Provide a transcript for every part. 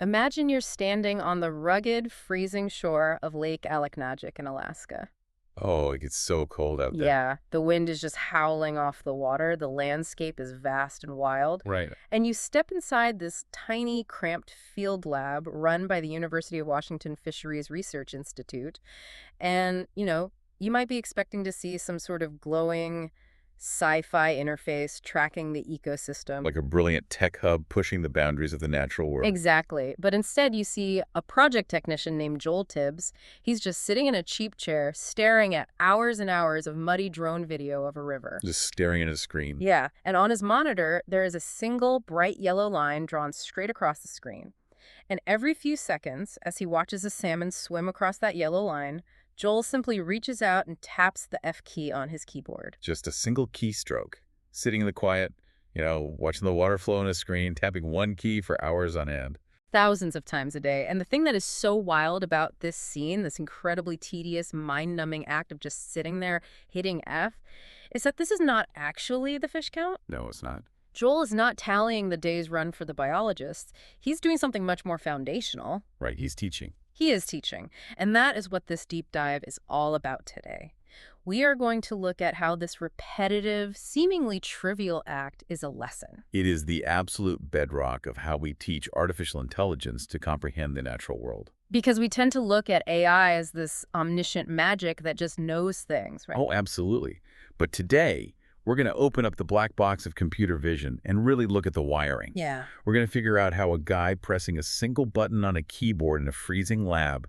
Imagine you're standing on the rugged, freezing shore of Lake Aleknagik in Alaska. Oh, it gets so cold out there. Yeah, the wind is just howling off the water. The landscape is vast and wild. Right. And you step inside this tiny, cramped field lab run by the University of Washington Fisheries Research Institute. And, you might be expecting to see some sort of glowing sci-fi interface tracking the ecosystem. Like a brilliant tech hub pushing the boundaries of the natural world. Exactly. But instead, you see a project technician named Joel Tibbs. He's just sitting in a cheap chair, staring at hours and hours of muddy drone video of a river. Just staring at a screen. Yeah, and on his monitor, there is a single bright yellow line drawn straight across the screen. And every few seconds, as he watches a salmon swim across that yellow line, Joel simply reaches out and taps the F key on his keyboard. Just a single keystroke. Sitting in the quiet, watching the water flow on a screen, tapping one key for hours on end. Thousands of times a day. And the thing that is so wild about this scene, this incredibly tedious, mind-numbing act of just sitting there hitting F, is that this is not actually the fish count. No, it's not. Joel is not tallying the day's run for the biologists. He's doing something much more foundational. Right, he's teaching. He is teaching. And that is what this deep dive is all about today. We are going to look at how this repetitive, seemingly trivial act is a lesson. It is the absolute bedrock of how we teach artificial intelligence to comprehend the natural world. Because we tend to look at AI as this omniscient magic that just knows things, right? Oh, absolutely. But today, we're going to open up the black box of computer vision and really look at the wiring. Yeah. We're going to figure out how a guy pressing a single button on a keyboard in a freezing lab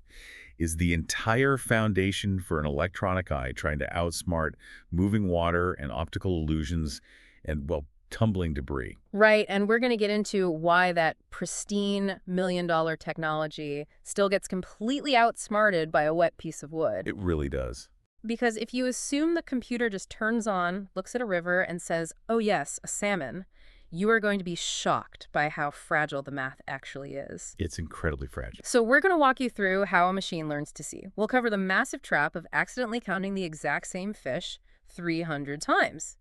is the entire foundation for an electronic eye trying to outsmart moving water and optical illusions and, tumbling debris. Right, and we're going to get into why that pristine million-dollar technology still gets completely outsmarted by a wet piece of wood. It really does. Because if you assume the computer just turns on, looks at a river, and says, oh yes, a salmon, you are going to be shocked by how fragile the math actually is. It's incredibly fragile. So we're going to walk you through how a machine learns to see. We'll cover the massive trap of accidentally counting the exact same fish 300 times.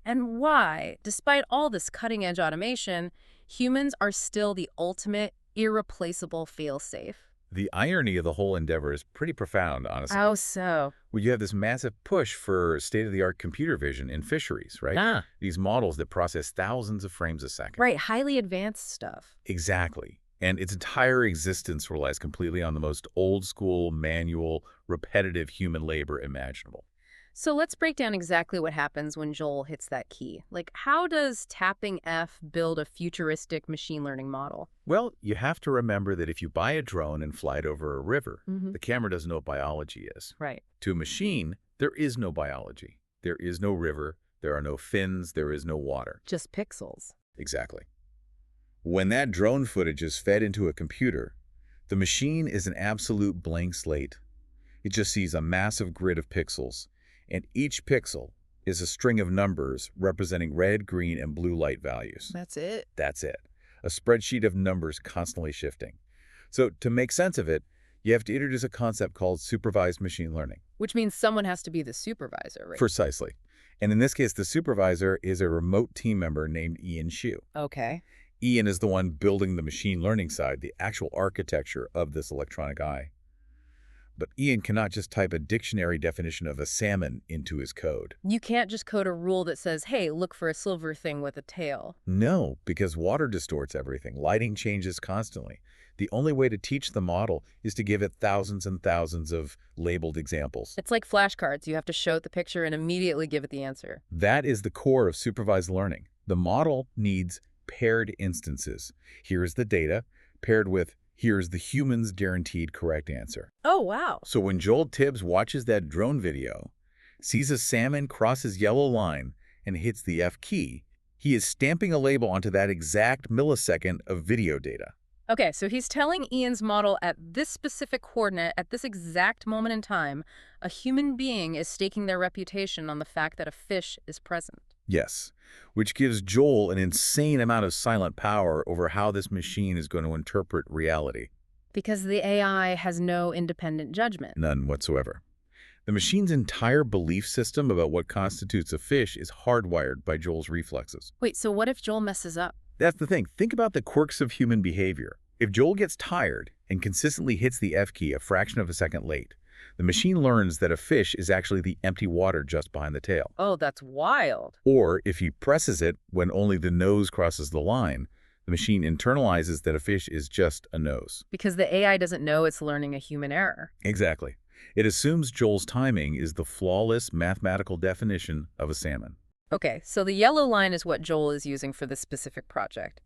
And why, despite all this cutting-edge automation, humans are still the ultimate, irreplaceable fail-safe. The irony of the whole endeavor is pretty profound, honestly. How so? Well, you have this massive push for state-of-the-art computer vision in fisheries, right? Ah. These models that process thousands of frames a second. Right, highly advanced stuff. Exactly. And its entire existence relies completely on the most old-school, manual, repetitive human labor imaginable. So let's break down exactly what happens when Joel hits that key. Like, how does tapping F build a futuristic machine learning model? Well, you have to remember that if you buy a drone and fly it over a river, the camera doesn't know what biology is. Right. To a machine, there is no biology. There is no river. There are no fins. There is no water. Just pixels. Exactly. When that drone footage is fed into a computer, the machine is an absolute blank slate. It just sees a massive grid of pixels, and each pixel is a string of numbers representing red, green, and blue light values. That's it? That's it. A spreadsheet of numbers constantly shifting. So to make sense of it, you have to introduce a concept called supervised machine learning. Which means someone has to be the supervisor, right? Precisely. And in this case, the supervisor is a remote team member named Ian Shu. Okay. Ian is the one building the machine learning side, the actual architecture of this electronic eye. But Ian cannot just type a dictionary definition of a salmon into his code. You can't just code a rule that says, hey, look for a silver thing with a tail. No, because water distorts everything. Lighting changes constantly. The only way to teach the model is to give it thousands and thousands of labeled examples. It's like flashcards. You have to show it the picture and immediately give it the answer. That is the core of supervised learning. The model needs paired instances. Here's the data, paired with here's the human's guaranteed correct answer. Oh, wow. So when Joel Tibbs watches that drone video, sees a salmon cross his yellow line, and hits the F key, he is stamping a label onto that exact millisecond of video data. Okay, so he's telling Ian's model at this specific coordinate, at this exact moment in time, a human being is staking their reputation on the fact that a fish is present. Yes, which gives Joel an insane amount of silent power over how this machine is going to interpret reality. Because the AI has no independent judgment. None whatsoever. The machine's entire belief system about what constitutes a fish is hardwired by Joel's reflexes. Wait, so what if Joel messes up? That's the thing. Think about the quirks of human behavior. If Joel gets tired and consistently hits the F key a fraction of a second late, the machine learns that a fish is actually the empty water just behind the tail. Oh, that's wild. Or if he presses it when only the nose crosses the line, the machine internalizes that a fish is just a nose. Because the AI doesn't know it's learning a human error. Exactly. It assumes Joel's timing is the flawless mathematical definition of a salmon. Okay, so the yellow line is what Joel is using for this specific project.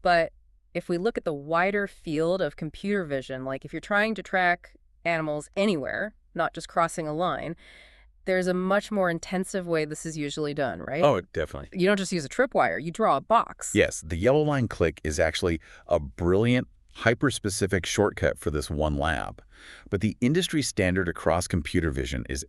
But if we look at the wider field of computer vision, like if you're trying to track animals anywhere, not just crossing a line, there's a much more intensive way this is usually done, right? Oh, definitely. You don't just use a tripwire, you draw a box. Yes, the yellow line click is actually a brilliant, hyper-specific shortcut for this one lab. But the industry standard across computer vision is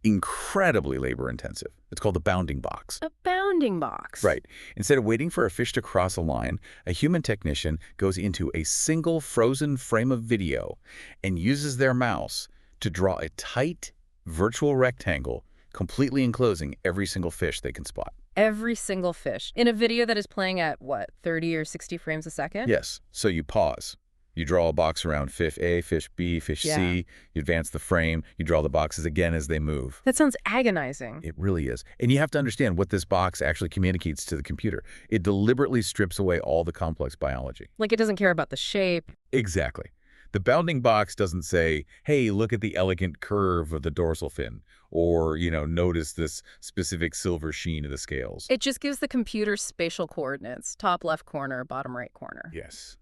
incredibly labor-intensive. It's called the bounding box. A bounding box. Right. Instead of waiting for a fish to cross a line, a human technician goes into a single frozen frame of video and uses their mouse to draw a tight virtual rectangle, completely enclosing every single fish they can spot. Every single fish. In a video that is playing at, what, 30 or 60 frames a second? Yes. So you pause. You draw a box around fish A, fish B, fish C. You advance the frame. You draw the boxes again as they move. That sounds agonizing. It really is. And you have to understand what this box actually communicates to the computer. It deliberately strips away all the complex biology. Like it doesn't care about the shape. Exactly. The bounding box doesn't say, hey, look at the elegant curve of the dorsal fin, or, notice this specific silver sheen of the scales. It just gives the computer spatial coordinates, top left corner, bottom right corner. Yes.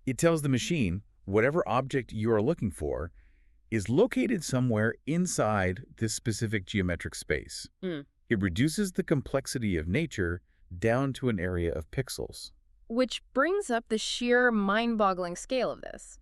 It tells the machine whatever object you are looking for is located somewhere inside this specific geometric space. It reduces the complexity of nature down to an area of pixels. Which brings up the sheer mind-boggling scale of this.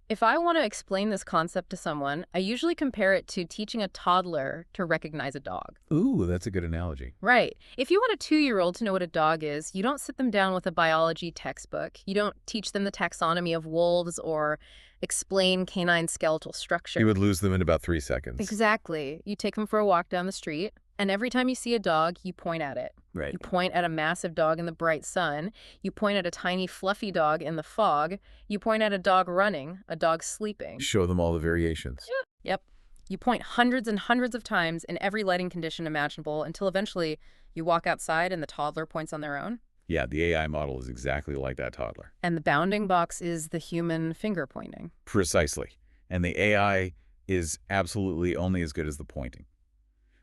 If I want to explain this concept to someone, I usually compare it to teaching a toddler to recognize a dog. Ooh, that's a good analogy. Right. If you want a 2-year-old to know what a dog is, you don't sit them down with a biology textbook. You don't teach them the taxonomy of wolves or explain canine skeletal structure. You would lose them in about 3 seconds. Exactly. You take them for a walk down the street, and every time you see a dog, you point at it. Right. You point at a massive dog in the bright sun. You point at a tiny fluffy dog in the fog. You point at a dog running, a dog sleeping. Show them all the variations. Yep. You point hundreds and hundreds of times in every lighting condition imaginable until eventually you walk outside and the toddler points on their own. Yeah, the AI model is exactly like that toddler. And the bounding box is the human finger pointing. Precisely. And the AI is absolutely only as good as the pointing.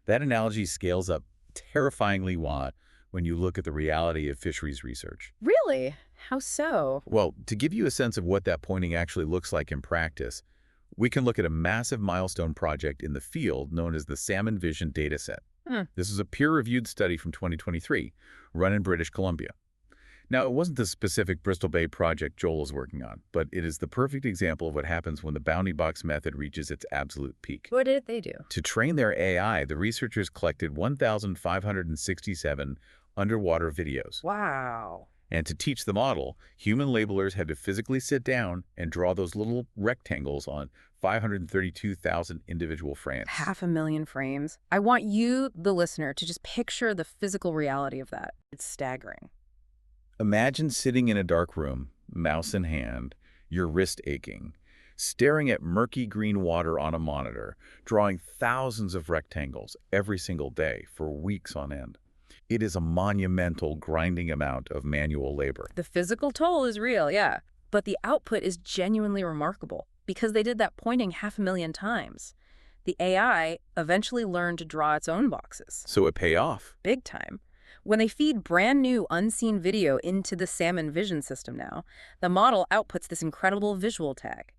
That analogy scales up terrifyingly wide when you look at the reality of fisheries research. Really? How so? Well, to give you a sense of what that pointing actually looks like in practice, we can look at a massive milestone project in the field known as the Salmon Vision dataset. This is a peer-reviewed study from 2023, run in British Columbia. Now, it wasn't the specific Bristol Bay project Joel is working on, but it is the perfect example of what happens when the bounding box method reaches its absolute peak. What did they do? To train their AI, the researchers collected 1,567 underwater videos. Wow. And to teach the model, human labelers had to physically sit down and draw those little rectangles on 532,000 individual frames. 500,000 frames. I want you, the listener, to just picture the physical reality of that. It's staggering. Imagine sitting in a dark room, mouse in hand, your wrist aching, staring at murky green water on a monitor, drawing thousands of rectangles every single day for weeks on end. It is a monumental, grinding amount of manual labor. The physical toll is real, yeah. But the output is genuinely remarkable because they did that pointing 500,000 times. The AI eventually learned to draw its own boxes. So it paid off. Big time. When they feed brand new unseen video into the Salmon Vision system now, the model outputs this incredible visual tag.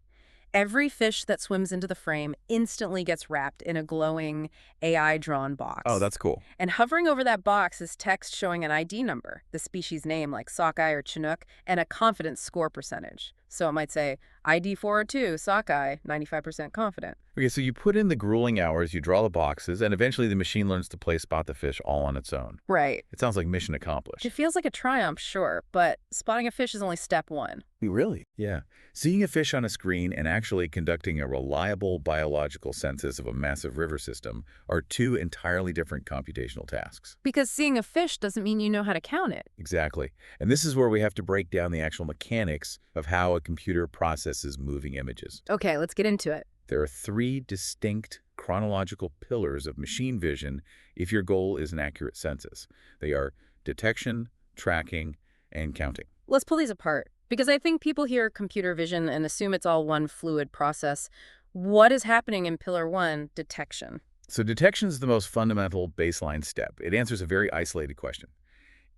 Every fish that swims into the frame instantly gets wrapped in a glowing AI-drawn box. Oh, that's cool. And hovering over that box is text showing an ID number, the species name like sockeye or chinook, and a confidence score percentage. So it might say, ID 402, sockeye, 95% confident. Okay, so you put in the grueling hours, you draw the boxes, and eventually the machine learns to spot the fish all on its own. Right. It sounds like mission accomplished. It feels like a triumph, sure, but spotting a fish is only step one. Really? Yeah. Seeing a fish on a screen and actually conducting a reliable biological census of a massive river system are two entirely different computational tasks. Because seeing a fish doesn't mean you know how to count it. Exactly. And this is where we have to break down the actual mechanics of how a computer processes moving images. Okay, let's get into it. There are three distinct chronological pillars of machine vision if your goal is an accurate census. They are detection, tracking, and counting. Let's pull these apart, because I think people hear computer vision and assume it's all one fluid process. What is happening in Pillar 1, detection? So detection is the most fundamental baseline step. It answers a very isolated question.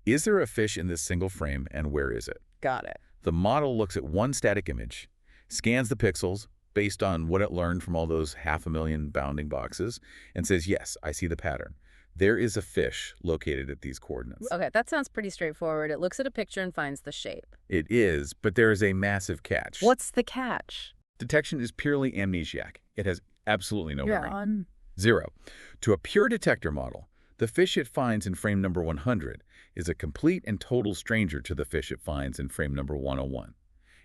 Is there a fish in this single frame, and where is it? Got it. The model looks at one static image, scans the pixels based on what it learned from all those 500,000 bounding boxes, and says, yes, I see the pattern. There is a fish located at these coordinates. Okay, that sounds pretty straightforward. It looks at a picture and finds the shape. It is, but there is a massive catch. What's the catch? Detection is purely amnesiac. It has absolutely no memory. Yeah. Zero. To a pure detector model, the fish it finds in frame number 100 is a complete and total stranger to the fish it finds in frame number 101.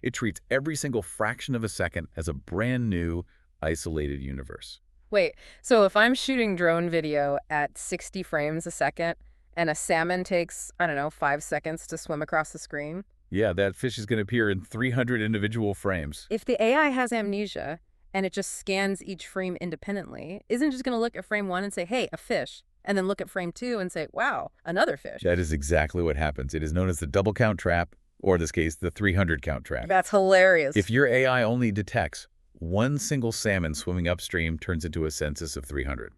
It treats every single fraction of a second as a brand new, isolated universe. Wait, so if I'm shooting drone video at 60 frames a second and a salmon takes, I don't know, 5 seconds to swim across the screen? Yeah, that fish is going to appear in 300 individual frames. If the AI has amnesia and it just scans each frame independently, isn't it just going to look at frame 1 and say, hey, a fish, and then look at frame 2 and say, wow, another fish? That is exactly what happens. It is known as the double count trap, or in this case, the 300 count trap. That's hilarious. If your AI only detects one single salmon swimming upstream turns into a census of 300.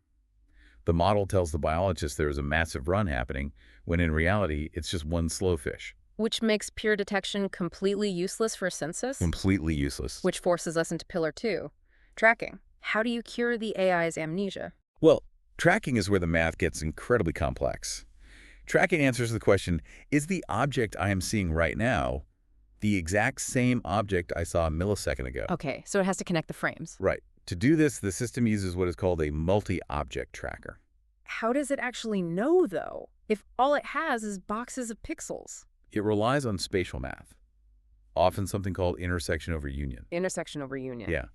The model tells the biologist there is a massive run happening, when in reality, it's just one slow fish. Which makes pure detection completely useless for census? Completely useless. Which forces us into Pillar 2, tracking. How do you cure the AI's amnesia? Well, tracking is where the math gets incredibly complex. Tracking answers the question, is the object I am seeing right now the exact same object I saw a millisecond ago? Okay, so it has to connect the frames. Right. To do this, the system uses what is called a multi-object tracker. How does it actually know, though, if all it has is boxes of pixels? It relies on spatial math, often something called intersection over union. Intersection over union. Yeah.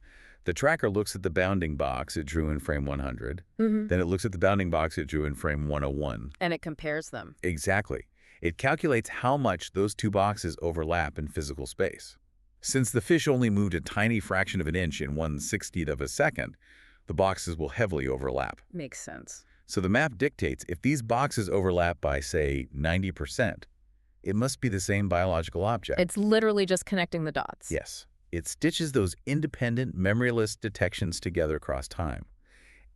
The tracker looks at the bounding box it drew in frame 100. Mm-hmm. Then it looks at the bounding box it drew in frame 101. And it compares them. Exactly. It calculates how much those two boxes overlap in physical space. Since the fish only moved a tiny fraction of an inch in 1/60th of a second, the boxes will heavily overlap. Makes sense. So the map dictates if these boxes overlap by, say, 90%, it must be the same biological object. It's literally just connecting the dots. Yes. It stitches those independent, memoryless detections together across time.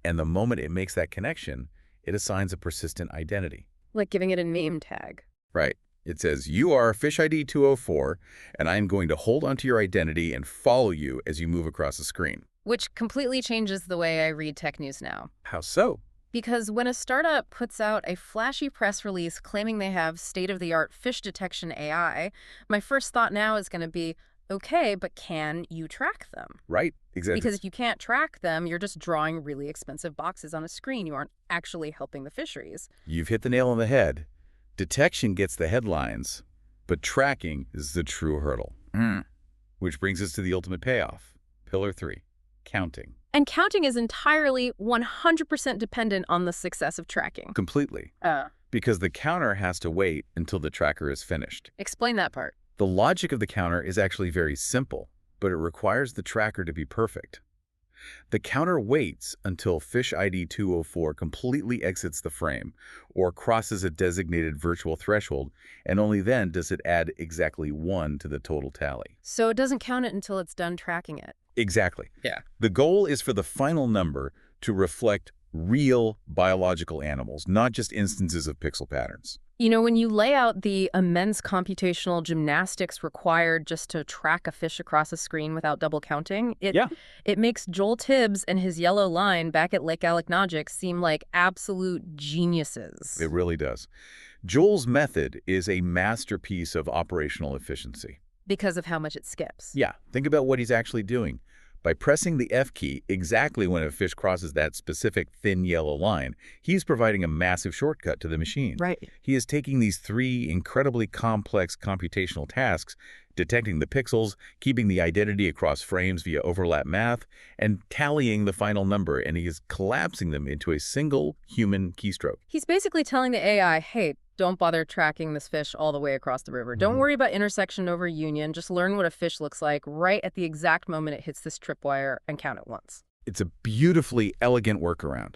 And the moment it makes that connection, it assigns a persistent identity. Like giving it a name tag. Right. It says, you are fish ID 204, and I am going to hold onto your identity and follow you as you move across the screen. Which completely changes the way I read tech news now. How so? Because when a startup puts out a flashy press release claiming they have state-of-the-art fish detection AI, my first thought now is going to be, okay, but can you track them? Right, exactly. Because if you can't track them, you're just drawing really expensive boxes on a screen. You aren't actually helping the fisheries. You've hit the nail on the head. Detection gets the headlines, but tracking is the true hurdle. Which brings us to the ultimate payoff. Pillar 3, counting. And counting is entirely 100% dependent on the success of tracking. Completely. Because the counter has to wait until the tracker is finished. Explain that part. The logic of the counter is actually very simple, but it requires the tracker to be perfect. The counter waits until fish ID 204 completely exits the frame or crosses a designated virtual threshold, and only then does it add exactly 1 to the total tally. So it doesn't count it until it's done tracking it. Exactly. Yeah. The goal is for the final number to reflect real biological animals, not just instances of pixel patterns. You know, when you lay out the immense computational gymnastics required just to track a fish across a screen without double counting, it makes Joel Tibbs and his yellow line back at Lake Aleknagik seem like absolute geniuses. It really does. Joel's method is a masterpiece of operational efficiency. Because of how much it skips. Yeah, think about what he's actually doing. By pressing the F key exactly when a fish crosses that specific thin yellow line, he's providing a massive shortcut to the machine. Right. He is taking these three incredibly complex computational tasks, detecting the pixels, keeping the identity across frames via overlap math, and tallying the final number, and he is collapsing them into a single human keystroke. He's basically telling the AI, hey, don't bother tracking this fish all the way across the river. Don't worry about intersection over union. Just learn what a fish looks like right at the exact moment it hits this tripwire and count it once. It's a beautifully elegant workaround.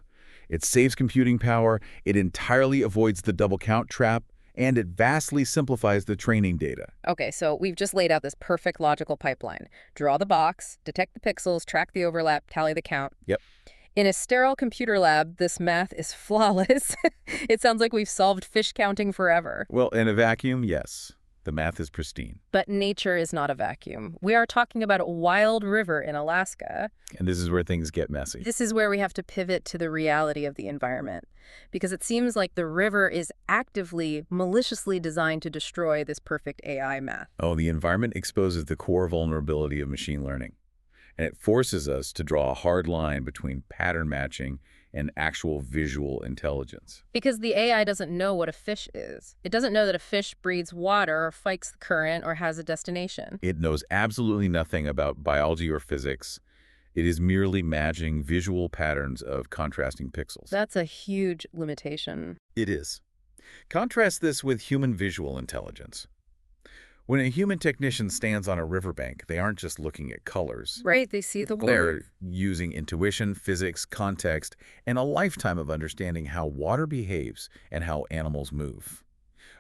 It saves computing power, it entirely avoids the double count trap, and it vastly simplifies the training data. Okay, so we've just laid out this perfect logical pipeline. Draw the box, detect the pixels, track the overlap, tally the count. Yep. In a sterile computer lab, this math is flawless. It sounds like we've solved fish counting forever. Well, in a vacuum, yes. The math is pristine. But nature is not a vacuum. We are talking about a wild river in Alaska. And this is where things get messy. This is where we have to pivot to the reality of the environment, because it seems like the river is actively, maliciously designed to destroy this perfect AI math. Oh, the environment exposes the core vulnerability of machine learning. And it forces us to draw a hard line between pattern matching and actual visual intelligence. Because the AI doesn't know what a fish is. It doesn't know that a fish breathes water or fights the current or has a destination. It knows absolutely nothing about biology or physics. It is merely matching visual patterns of contrasting pixels. That's a huge limitation. It is. Contrast this with human visual intelligence. When a human technician stands on a riverbank, they aren't just looking at colors. Right, they see the They're water. using intuition, physics, context, and a lifetime of understanding how water behaves and how animals move.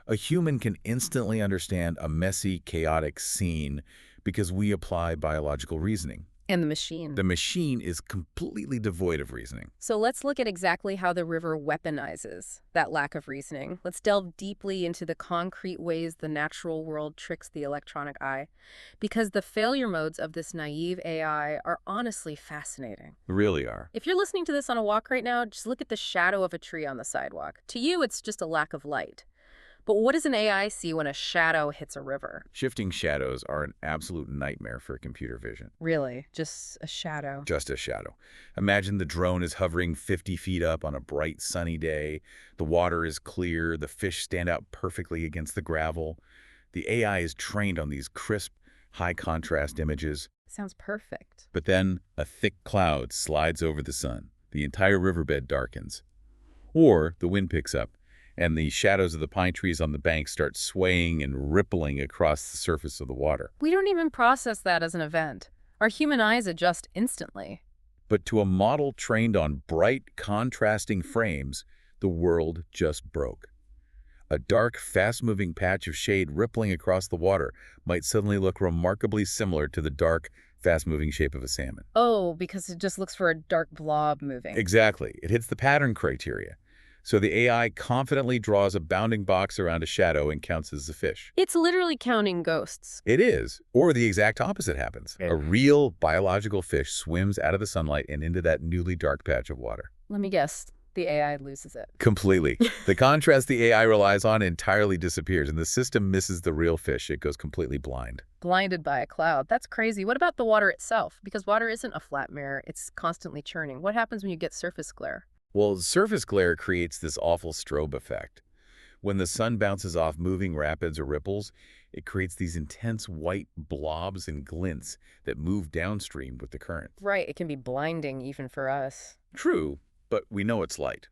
A human can instantly understand a messy, chaotic scene because we apply biological reasoning. And the machine. The machine is completely devoid of reasoning. So let's look at exactly how the river weaponizes that lack of reasoning. Let's delve deeply into the concrete ways the natural world tricks the electronic eye, because the failure modes of this naive AI are honestly fascinating. They really are. If you're listening to this on a walk right now, just look at the shadow of a tree on the sidewalk. To you, it's just a lack of light. But what does an AI see when a shadow hits a river? Shifting shadows are an absolute nightmare for computer vision. Really, just a shadow. Just a shadow. Imagine the drone is hovering 50 feet up on a bright, sunny day. The water is clear. The fish stand out perfectly against the gravel. The AI is trained on these crisp, high-contrast images. Sounds perfect. But then a thick cloud slides over the sun. The entire riverbed darkens. Or the wind picks up, and the shadows of the pine trees on the bank start swaying and rippling across the surface of the water. We don't even process that as an event. Our human eyes adjust instantly. But to a model trained on bright, contrasting frames, the world just broke. A dark, fast-moving patch of shade rippling across the water might suddenly look remarkably similar to the dark, fast-moving shape of a salmon. Oh, because it just looks for a dark blob moving. Exactly. It hits the pattern criteria. So the AI confidently draws a bounding box around a shadow and counts as a fish. It's literally counting ghosts. It is. Or the exact opposite happens. A real biological fish swims out of the sunlight and into that newly dark patch of water. Let me guess, the AI loses it. Completely. The contrast the AI relies on entirely disappears, and the system misses the real fish. It goes completely blind. Blinded by a cloud. That's crazy. What about the water itself? Because water isn't a flat mirror. It's constantly churning. What happens when you get surface glare? Well, surface glare creates this awful strobe effect. When the sun bounces off moving rapids or ripples, it creates these intense white blobs and glints that move downstream with the current. Right. It can be blinding even for us. True, but we know it's light.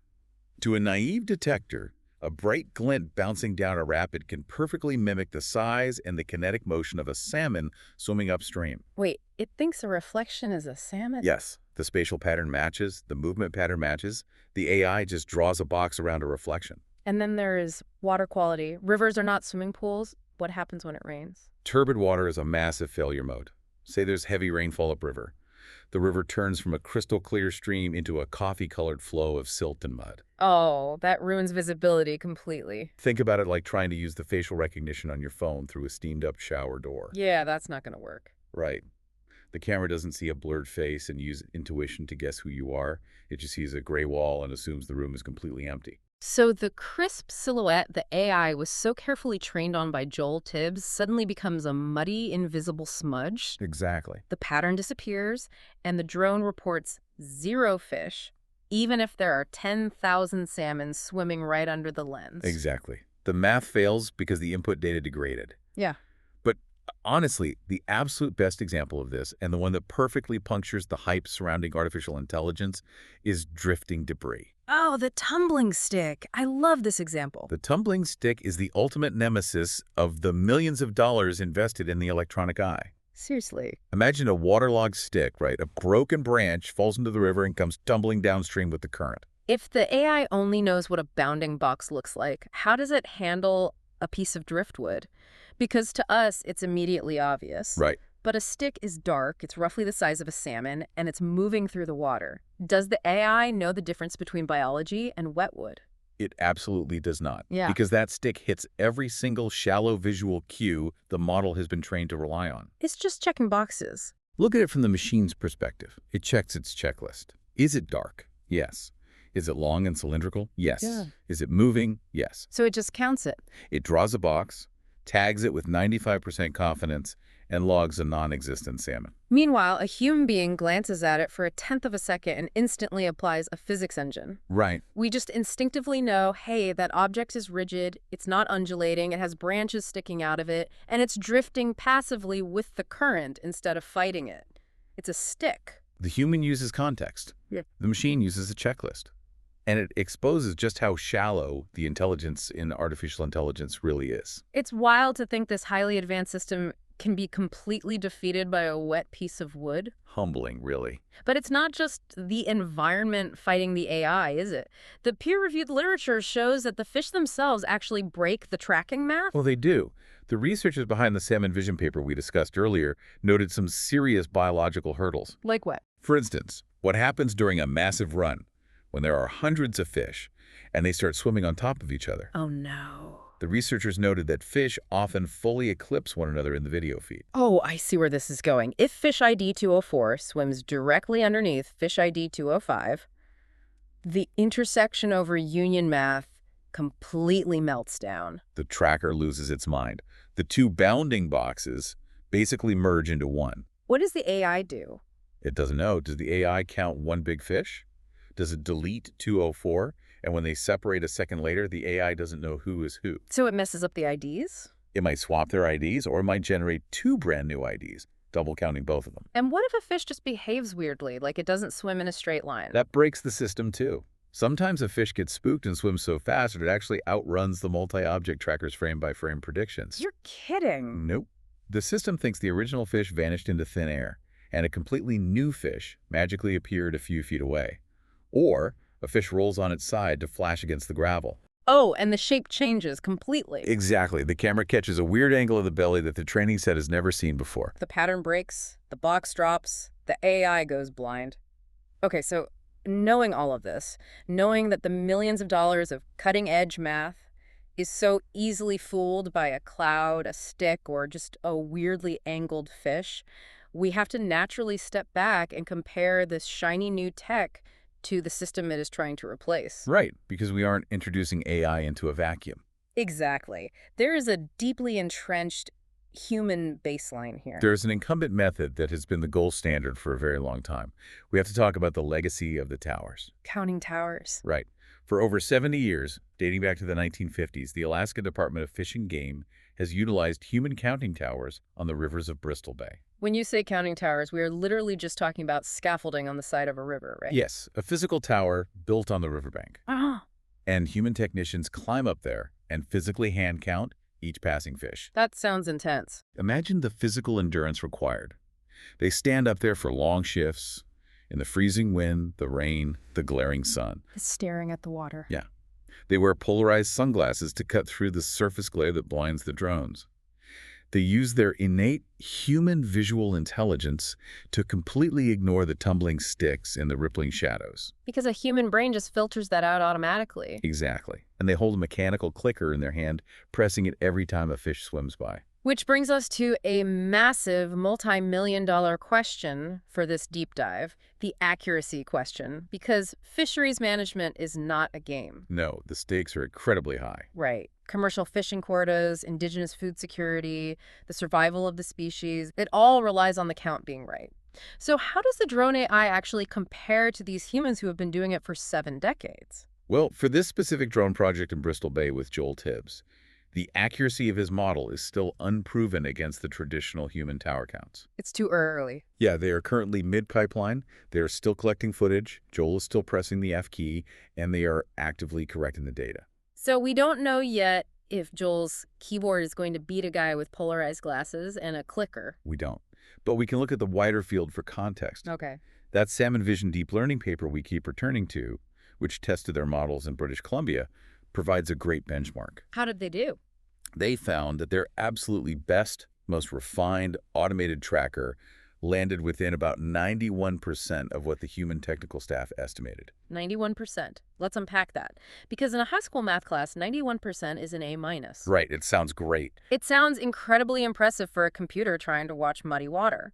To a naive detector, a bright glint bouncing down a rapid can perfectly mimic the size and the kinetic motion of a salmon swimming upstream. Wait, it thinks a reflection is a salmon? Yes, the spatial pattern matches, the movement pattern matches. The AI just draws a box around a reflection. And then there is water quality. Rivers are not swimming pools. What happens when it rains? Turbid water is a massive failure mode. Say there's heavy rainfall upriver. The river turns from a crystal clear stream into a coffee-colored flow of silt and mud. Oh, that ruins visibility completely. Think about it like trying to use the facial recognition on your phone through a steamed-up shower door. Yeah, that's not going to work. Right. The camera doesn't see a blurred face and use intuition to guess who you are. It just sees a gray wall and assumes the room is completely empty. So the crisp silhouette the AI was so carefully trained on by Joel Tibbs suddenly becomes a muddy, invisible smudge. Exactly. The pattern disappears, and the drone reports zero fish, even if there are 10,000 salmon swimming right under the lens. Exactly. The math fails because the input data degraded. Yeah. But honestly, the absolute best example of this, and the one that perfectly punctures the hype surrounding artificial intelligence, is drifting debris. Oh, the tumbling stick. I love this example. The tumbling stick is the ultimate nemesis of the millions of dollars invested in the electronic eye. Seriously. Imagine a waterlogged stick, right? A broken branch falls into the river and comes tumbling downstream with the current. If the AI only knows what a bounding box looks like, how does it handle a piece of driftwood? Because to us, it's immediately obvious. Right. But a stick is dark, it's roughly the size of a salmon, and it's moving through the water. Does the AI know the difference between biology and wetwood? It absolutely does not. Yeah. Because that stick hits every single shallow visual cue the model has been trained to rely on. It's just checking boxes. Look at it from the machine's perspective. It checks its checklist. Is it dark? Yes. Is it long and cylindrical? Yes. Yeah. Is it moving? Yes. So it just counts it. It draws a box, tags it with 95% confidence, and logs a non-existent salmon. Meanwhile, a human being glances at it for a tenth of a second and instantly applies a physics engine. Right. We just instinctively know, hey, that object is rigid, it's not undulating, it has branches sticking out of it, and it's drifting passively with the current instead of fighting it. It's a stick. The human uses context. Yeah. The machine uses a checklist. And it exposes just how shallow the intelligence in artificial intelligence really is. It's wild to think this highly advanced system can be completely defeated by a wet piece of wood. Humbling, really. But it's not just the environment fighting the AI, is it? The peer-reviewed literature shows that the fish themselves actually break the tracking math. Well, they do. The researchers behind the salmon vision paper we discussed earlier noted some serious biological hurdles. Like what? For instance, what happens during a massive run when there are hundreds of fish and they start swimming on top of each other? Oh, no. The researchers noted that fish often fully eclipse one another in the video feed. Oh, I see where this is going. If fish ID 204 swims directly underneath fish ID 205, the intersection over union math completely melts down. The tracker loses its mind. The two bounding boxes basically merge into one. What does the AI do? It doesn't know. Does the AI count one big fish? Does it delete 204? And when they separate a second later, the AI doesn't know who is who. So it messes up the IDs? It might swap their IDs, or it might generate two brand new IDs, double counting both of them. And what if a fish just behaves weirdly, like it doesn't swim in a straight line? That breaks the system too. Sometimes a fish gets spooked and swims so fast that it actually outruns the multi-object tracker's frame-by-frame predictions. You're kidding. Nope. The system thinks the original fish vanished into thin air, and a completely new fish magically appeared a few feet away. Or a fish rolls on its side to flash against the gravel. Oh, and the shape changes completely. Exactly. The camera catches a weird angle of the belly that the training set has never seen before. The pattern breaks, the box drops, the AI goes blind. Okay, so knowing all of this, knowing that the millions of dollars of cutting-edge math is so easily fooled by a cloud, a stick, or just a weirdly angled fish, we have to naturally step back and compare this shiny new tech to the system it is trying to replace. Right, because we aren't introducing AI into a vacuum. Exactly. There is a deeply entrenched human baseline here. There's an incumbent method that has been the gold standard for a very long time. We have to talk about the legacy of the towers. Counting towers. Right. For over 70 years, dating back to the 1950s, the Alaska Department of Fish and Game has utilized human counting towers on the rivers of Bristol Bay. When you say counting towers, we are literally just talking about scaffolding on the side of a river, right? Yes, a physical tower built on the riverbank. Ah, And human technicians climb up there and physically hand count each passing fish. that sounds intense. Imagine the physical endurance required. They stand up there for long shifts in the freezing wind, the rain, the glaring sun. Staring at the water. Yeah. They wear polarized sunglasses to cut through the surface glare that blinds the drones. They use their innate human visual intelligence to completely ignore the tumbling sticks and the rippling shadows. Because a human brain just filters that out automatically. Exactly. And they hold a mechanical clicker in their hand, pressing it every time a fish swims by. Which brings us to a massive multi-million-dollar question for this deep dive, the accuracy question, because fisheries management is not a game. No, the stakes are incredibly high. Right. Commercial fishing quotas, indigenous food security, the survival of the species, it all relies on the count being right. So how does the drone AI actually compare to these humans who have been doing it for 7 decades? Well, for this specific drone project in Bristol Bay with Joel Tibbs, the accuracy of his model is still unproven against the traditional human tower counts. It's too early. Yeah, they are currently mid-pipeline. They are still collecting footage. Joel is still pressing the F key, and they are actively correcting the data. So we don't know yet if Joel's keyboard is going to beat a guy with polarized glasses and a clicker. We don't. But we can look at the wider field for context. Okay. That Salmon Vision deep learning paper we keep returning to, which tested their models in British Columbia, provides a great benchmark. How did they do? They found that their absolutely best, most refined automated tracker landed within about 91% of what the human technical staff estimated. 91%. Let's unpack that. Because in a high school math class, 91% is an A-. Right, it sounds great. It sounds incredibly impressive for a computer trying to watch muddy water.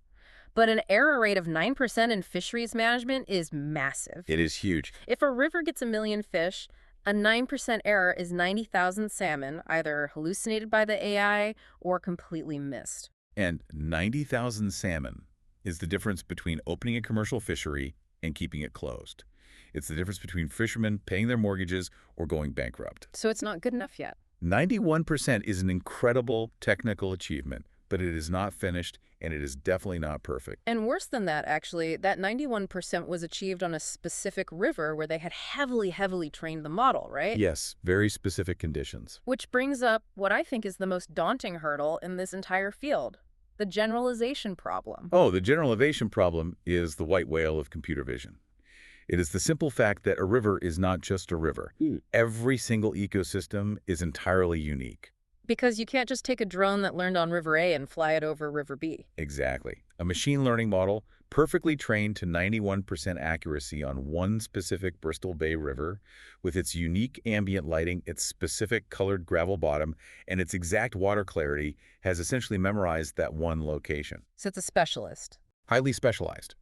But an error rate of 9% in fisheries management is massive. It is huge. If a river gets 1 million fish, a 9% error is 90,000 salmon, either hallucinated by the AI or completely missed. And 90,000 salmon is the difference between opening a commercial fishery and keeping it closed. It's the difference between fishermen paying their mortgages or going bankrupt. So it's not good enough yet. 91% is an incredible technical achievement, but it is not finished, and it is definitely not perfect. And worse than that, actually, that 91% was achieved on a specific river where they had heavily trained the model, right? Yes, very specific conditions. Which brings up what I think is the most daunting hurdle in this entire field, the generalization problem. Oh, the generalization problem is the white whale of computer vision. It is the simple fact that a river is not just a river. Every single ecosystem is entirely unique. Because you can't just take a drone that learned on River A and fly it over River B. Exactly. A machine learning model perfectly trained to 91% accuracy on one specific Bristol Bay river with its unique ambient lighting, its specific colored gravel bottom, and its exact water clarity has essentially memorized that one location. So it's a specialist. Highly specialized.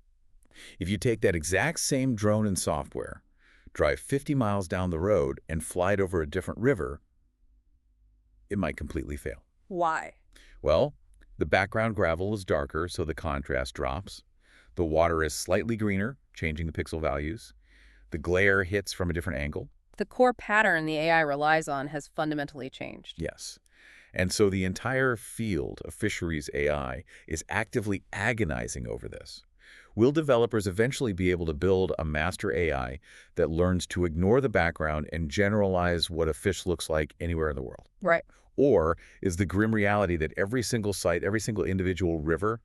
If you take that exact same drone and software, drive 50 miles down the road, and fly it over a different river, it might completely fail. Why? Well, the background gravel is darker, so the contrast drops. The water is slightly greener, changing the pixel values. The glare hits from a different angle. The core pattern the AI relies on has fundamentally changed. Yes. And so the entire field of fisheries AI is actively agonizing over this. Will developers eventually be able to build a master AI that learns to ignore the background and generalize what a fish looks like anywhere in the world? Right. Or is the grim reality that every single site, every single individual river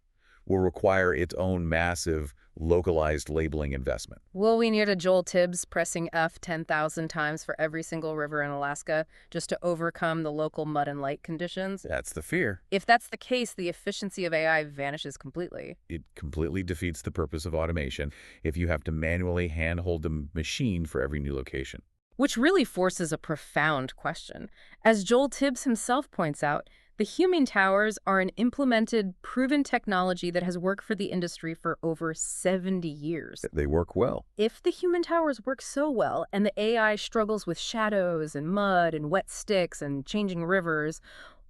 will require its own massive, localized labeling investment? Will we need a Joel Tibbs pressing F 10,000 times for every single river in Alaska just to overcome the local mud and light conditions? That's the fear. If that's the case, the efficiency of AI vanishes completely. It completely defeats the purpose of automation if you have to manually handhold the machine for every new location. Which really forces a profound question. As Joel Tibbs himself points out, the human towers are an implemented, proven technology that has worked for the industry for over 70 years. They work well. If the human towers work so well and the AI struggles with shadows and mud and wet sticks and changing rivers,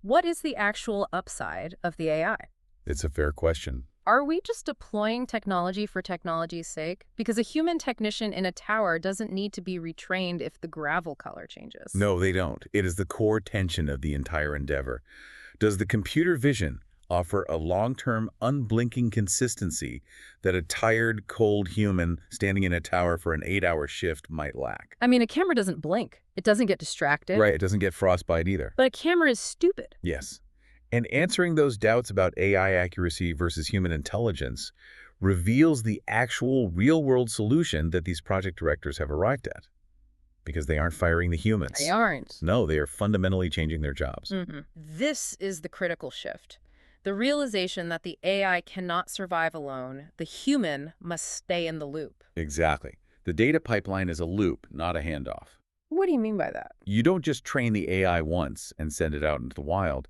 what is the actual upside of the AI? It's a fair question. Are we just deploying technology for technology's sake? Because a human technician in a tower doesn't need to be retrained if the gravel color changes. No, they don't. It is the core tension of the entire endeavor. Does the computer vision offer a long-term, unblinking consistency that a tired, cold human standing in a tower for an 8-hour shift might lack? I mean, a camera doesn't blink. It doesn't get distracted. Right, it doesn't get frostbite either. But a camera is stupid. Yes. And answering those doubts about AI accuracy versus human intelligence reveals the actual real-world solution that these project directors have arrived at. Because they aren't firing the humans. They aren't. No, they are fundamentally changing their jobs. This is the critical shift. The realization that the AI cannot survive alone. The human must stay in the loop. Exactly. The data pipeline is a loop, not a handoff. What do you mean by that? You don't just train the AI once and send it out into the wild.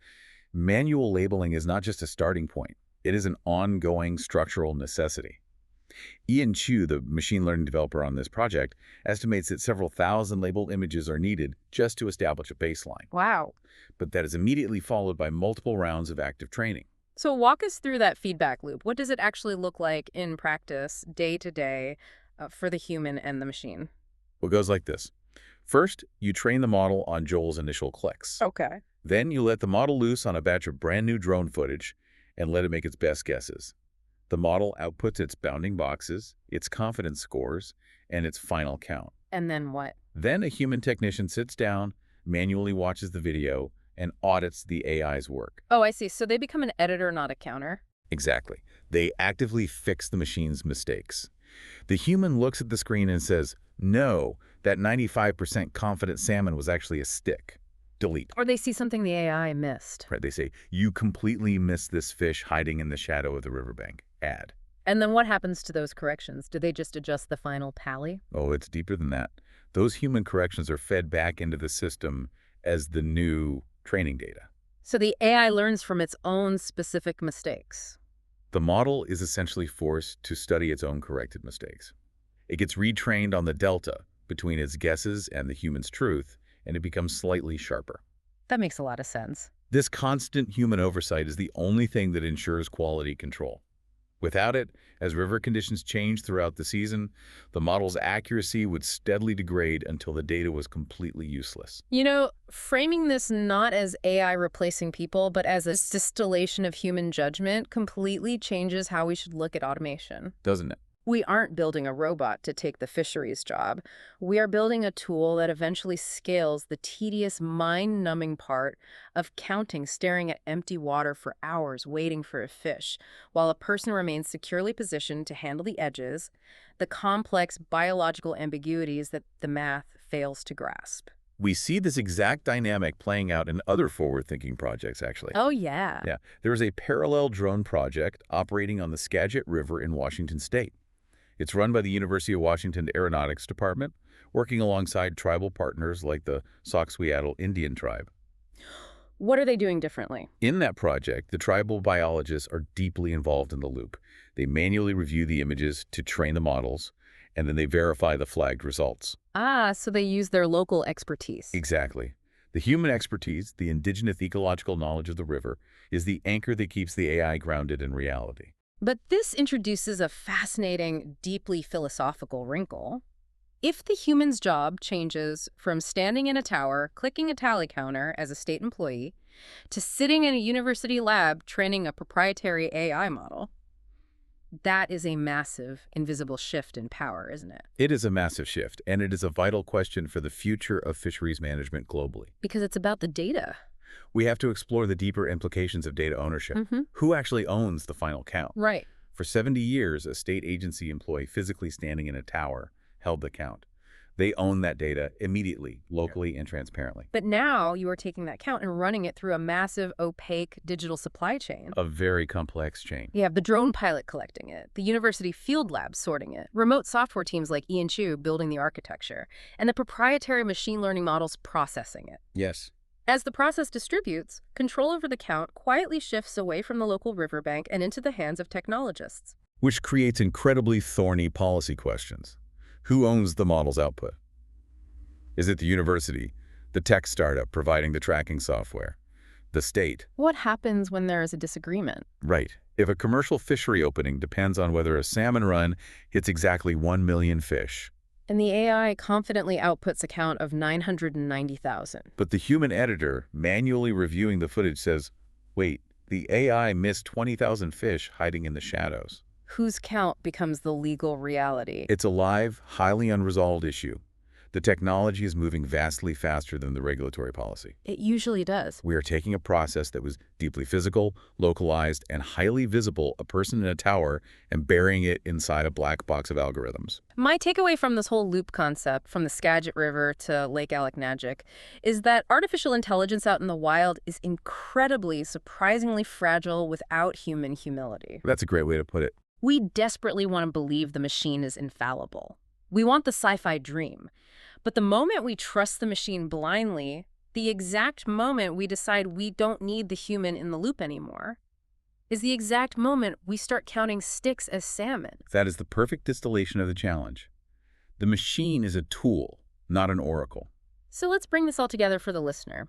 Manual labeling is not just a starting point. It is an ongoing structural necessity. Ian Chu, the machine learning developer on this project, estimates that several thousand labeled images are needed just to establish a baseline. Wow. But that is immediately followed by multiple rounds of active training. So walk us through that feedback loop. What does it actually look like in practice, day to day, for the human and the machine? Well, it goes like this. First, you train the model on Joel's initial clicks. Okay. Then you let the model loose on a batch of brand new drone footage and let it make its best guesses. The model outputs its bounding boxes, its confidence scores, and its final count. And then what? Then a human technician sits down, manually watches the video, and audits the AI's work. Oh, I see. So they become an editor, not a counter. Exactly. They actively fix the machine's mistakes. The human looks at the screen and says, no, that 95% confident salmon was actually a stick. Delete. Or they see something the AI missed. Right, they say, you completely missed this fish hiding in the shadow of the riverbank. Add. And then what happens to those corrections? Do they just adjust the final tally? Oh, it's deeper than that. Those human corrections are fed back into the system as the new training data. So the AI learns from its own specific mistakes. The model is essentially forced to study its own corrected mistakes. It gets retrained on the delta between its guesses and the human's truth, and it becomes slightly sharper. That makes a lot of sense. This constant human oversight is the only thing that ensures quality control. Without it, as river conditions change throughout the season, the model's accuracy would steadily degrade until the data was completely useless. You know, framing this not as AI replacing people, but as a distillation of human judgment completely changes how we should look at automation. Doesn't it? We aren't building a robot to take the fisheries job. We are building a tool that eventually scales the tedious, mind-numbing part of counting, staring at empty water for hours, waiting for a fish, while a person remains securely positioned to handle the edges, the complex biological ambiguities that the math fails to grasp. We see this exact dynamic playing out in other forward-thinking projects, actually. Oh, yeah. Yeah. There is a parallel drone project operating on the Skagit River in Washington State. It's run by the University of Washington Aeronautics Department, working alongside tribal partners like the Soxhawtla Indian tribe. What are they doing differently? In that project, the tribal biologists are deeply involved in the loop. They manually review the images to train the models, and then they verify the flagged results. Ah, so they use their local expertise. Exactly. The human expertise, the indigenous ecological knowledge of the river, is the anchor that keeps the AI grounded in reality. But this introduces a fascinating, deeply philosophical wrinkle. If the human's job changes from standing in a tower, clicking a tally counter as a state employee, to sitting in a university lab training a proprietary AI model, that is a massive, invisible shift in power, isn't it? It is a massive shift, and it is a vital question for the future of fisheries management globally. Because it's about the data. We have to explore the deeper implications of data ownership. Who actually owns the final count? Right. For 70 years, a state agency employee physically standing in a tower held the count. They own that data immediately, locally, and transparently. But now you are taking that count and running it through a massive, opaque digital supply chain. A very complex chain. You have the drone pilot collecting it, the university field lab sorting it, remote software teams like Ian Chu building the architecture, and the proprietary machine learning models processing it. Yes. As the process distributes, control over the count quietly shifts away from the local riverbank and into the hands of technologists. Which creates incredibly thorny policy questions. Who owns the model's output? Is it the university, the tech startup providing the tracking software, the state? What happens when there is a disagreement? Right. If a commercial fishery opening depends on whether a salmon run hits exactly 1 million fish, And the AI confidently outputs a count of 990,000. but the human editor manually reviewing the footage says, wait, the AI missed 20,000 fish hiding in the shadows. Whose count becomes the legal reality? It's a live, highly unresolved issue. The technology is moving vastly faster than the regulatory policy. It usually does. We are taking a process that was deeply physical, localized, and highly visible, a person in a tower, and burying it inside a black box of algorithms. My takeaway from this whole loop concept, from the Skagit River to Lake Aleknagik, is that artificial intelligence out in the wild is incredibly, surprisingly fragile without human humility. That's a great way to put it. We desperately want to believe the machine is infallible. We want the sci-fi dream. But the moment we trust the machine blindly, The exact moment we decide we don't need the human in the loop anymore is the exact moment we start counting sticks as salmon. That is the perfect distillation of the challenge. The machine is a tool, not an oracle. So let's bring this all together for the listener.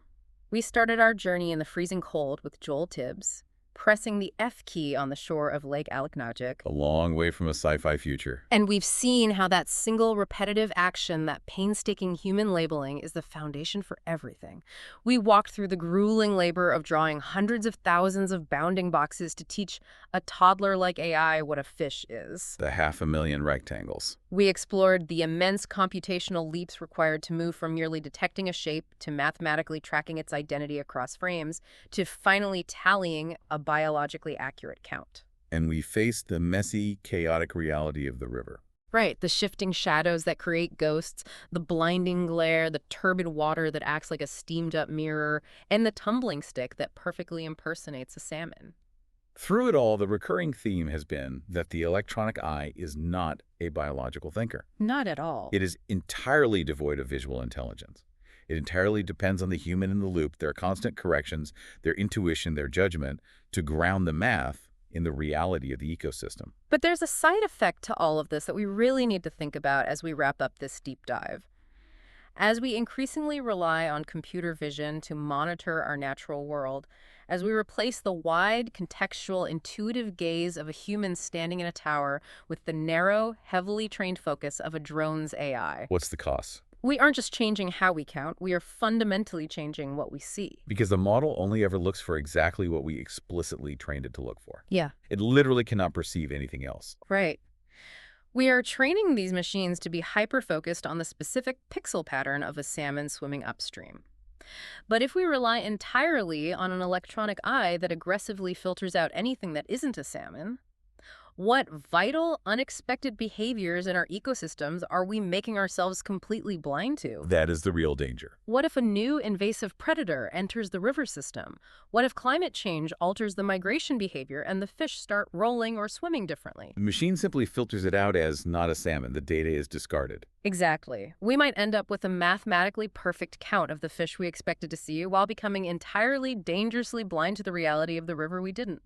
We started our journey in the freezing cold with Joel Tibbs, pressing the F key on the shore of Lake Aleknagik. A long way from a sci-fi future. And we've seen how that single repetitive action, that painstaking human labeling, is the foundation for everything. We walked through the grueling labor of drawing hundreds of thousands of bounding boxes to teach a toddler like AI what a fish is. The 500,000 rectangles. We explored the immense computational leaps required to move from merely detecting a shape to mathematically tracking its identity across frames to finally tallying a biologically accurate count. And we faced the messy, chaotic reality of the river. Right, the shifting shadows that create ghosts, the blinding glare, the turbid water that acts like a steamed-up mirror, and the tumbling stick that perfectly impersonates a salmon. Through it all, the recurring theme has been that the electronic eye is not a biological thinker. Not at all. It is entirely devoid of visual intelligence. It entirely depends on the human in the loop, their constant corrections, their intuition, their judgment, to ground the math in the reality of the ecosystem. But there's a side effect to all of this that we really need to think about as we wrap up this deep dive. As we increasingly rely on computer vision to monitor our natural world, as we replace the wide, contextual, intuitive gaze of a human standing in a tower with the narrow, heavily trained focus of a drone's AI. What's the cost? We aren't just changing how we count, we are fundamentally changing what we see. Because the model only ever looks for exactly what we explicitly trained it to look for. Yeah. It literally cannot perceive anything else. Right. We are training these machines to be hyper-focused on the specific pixel pattern of a salmon swimming upstream. But if we rely entirely on an electronic eye that aggressively filters out anything that isn't a salmon, what vital, unexpected behaviors in our ecosystems are we making ourselves completely blind to? That is the real danger. What if a new invasive predator enters the river system? What if climate change alters the migration behavior and the fish start rolling or swimming differently? The machine simply filters it out as not a salmon. The data is discarded. Exactly. We might end up with a mathematically perfect count of the fish we expected to see while becoming entirely dangerously blind to the reality of the river we didn't.